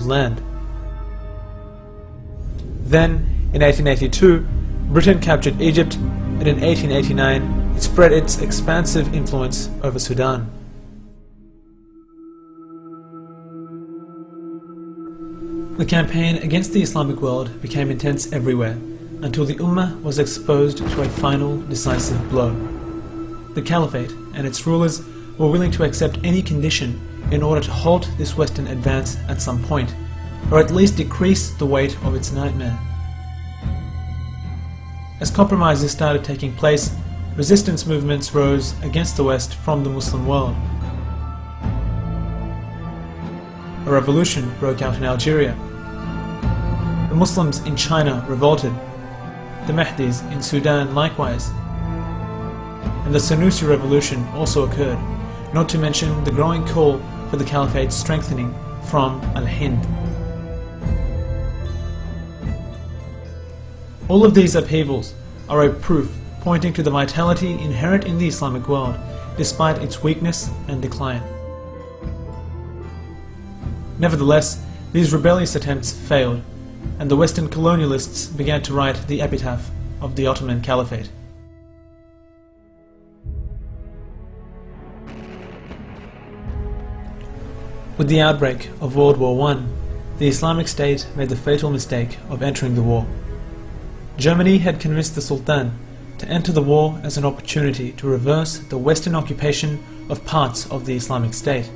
land. Then, in 1882, Britain captured Egypt, and in 1889 it spread its expansive influence over Sudan. The campaign against the Islamic world became intense everywhere, until the Ummah was exposed to a final, decisive blow. The Caliphate and its rulers were willing to accept any condition in order to halt this Western advance at some point, or at least decrease the weight of its nightmare. As compromises started taking place, resistance movements rose against the West from the Muslim world. A revolution broke out in Algeria. The Muslims in China revolted. The Mahdis in Sudan likewise. And the Senussi revolution also occurred, not to mention the growing call for the Caliphate's strengthening from Al-Hind. All of these upheavals are a proof pointing to the vitality inherent in the Islamic world, despite its weakness and decline. Nevertheless, these rebellious attempts failed, and the Western colonialists began to write the epitaph of the Ottoman Caliphate. With the outbreak of World War I, the Islamic State made the fatal mistake of entering the war. Germany had convinced the Sultan to enter the war as an opportunity to reverse the Western occupation of parts of the Islamic State.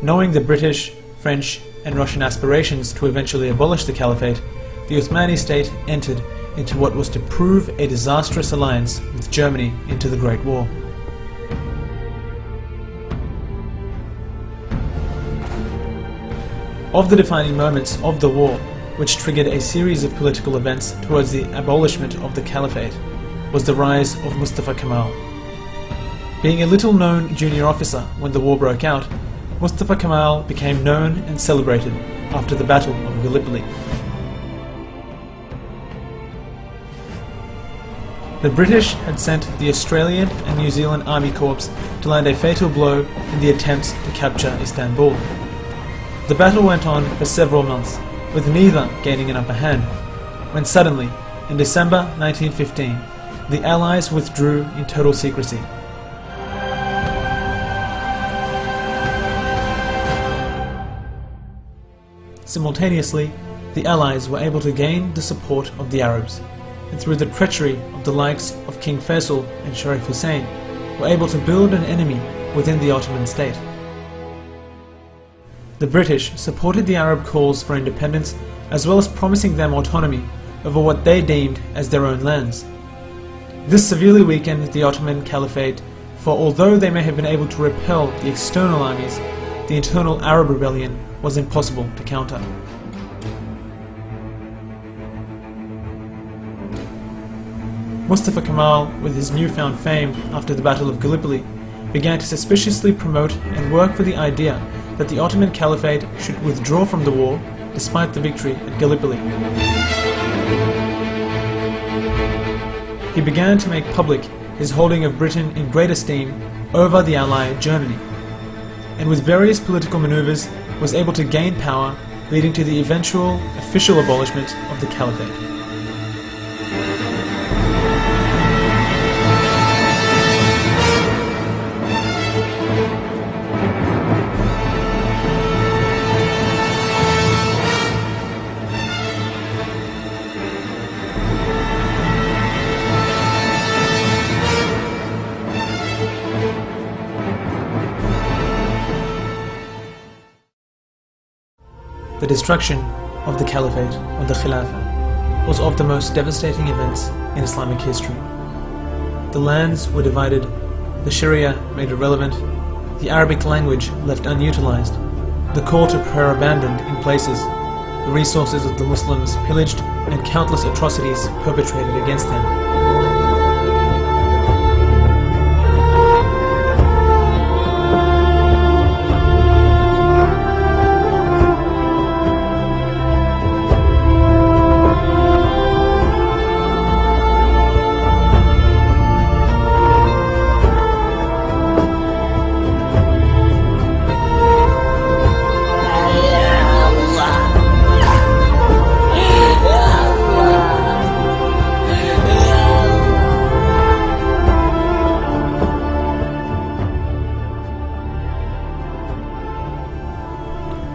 Knowing the British, French and Russian aspirations to eventually abolish the Caliphate, the Uthmani state entered into what was to prove a disastrous alliance with Germany into the Great War. Of the defining moments of the war, which triggered a series of political events towards the abolishment of the Caliphate, was the rise of Mustafa Kemal. Being a little-known junior officer when the war broke out, Mustafa Kemal became known and celebrated after the Battle of Gallipoli. The British had sent the Australian and New Zealand Army Corps to land a fatal blow in the attempts to capture Istanbul. The battle went on for several months, with neither gaining an upper hand, when suddenly, in December 1915, the Allies withdrew in total secrecy. Simultaneously, the Allies were able to gain the support of the Arabs, and through the treachery of the likes of King Faisal and Sharif Hussein, were able to build an enemy within the Ottoman state. The British supported the Arab calls for independence, as well as promising them autonomy over what they deemed as their own lands. This severely weakened the Ottoman Caliphate, for although they may have been able to repel the external armies, the internal Arab rebellion was impossible to counter. Mustafa Kemal, with his newfound fame after the Battle of Gallipoli, began to suspiciously promote and work for the idea that the Ottoman Caliphate should withdraw from the war despite the victory at Gallipoli. He began to make public his holding of Britain in great esteem over the ally Germany, and with various political maneuvers was able to gain power, leading to the eventual official abolishment of the Caliphate. The destruction of the Caliphate, or the Khilafah, was of the most devastating events in Islamic history. The lands were divided, the Sharia made irrelevant, the Arabic language left unutilized, the call to prayer abandoned in places, the resources of the Muslims pillaged, and countless atrocities perpetrated against them.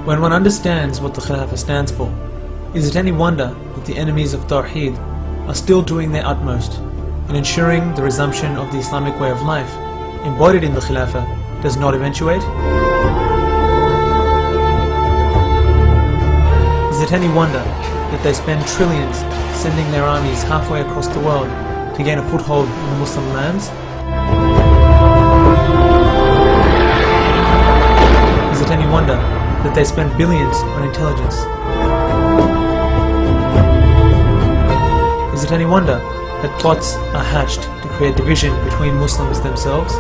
When one understands what the Khilafah stands for, is it any wonder that the enemies of Tawheed are still doing their utmost in ensuring the resumption of the Islamic way of life embodied in the Khilafah does not eventuate? Is it any wonder that they spend trillions sending their armies halfway across the world to gain a foothold in the Muslim lands? Is it any wonder that they spend billions on intelligence? Is it any wonder that plots are hatched to create division between Muslims themselves?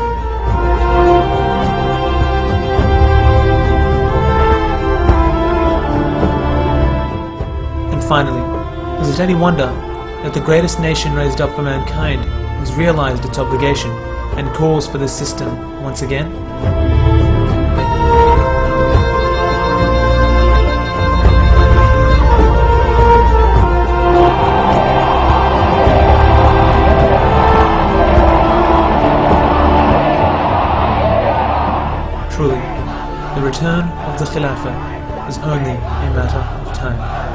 And finally, is it any wonder that the greatest nation raised up for mankind has realized its obligation and calls for this system once again? Truly, the return of the Khilafah is only a matter of time.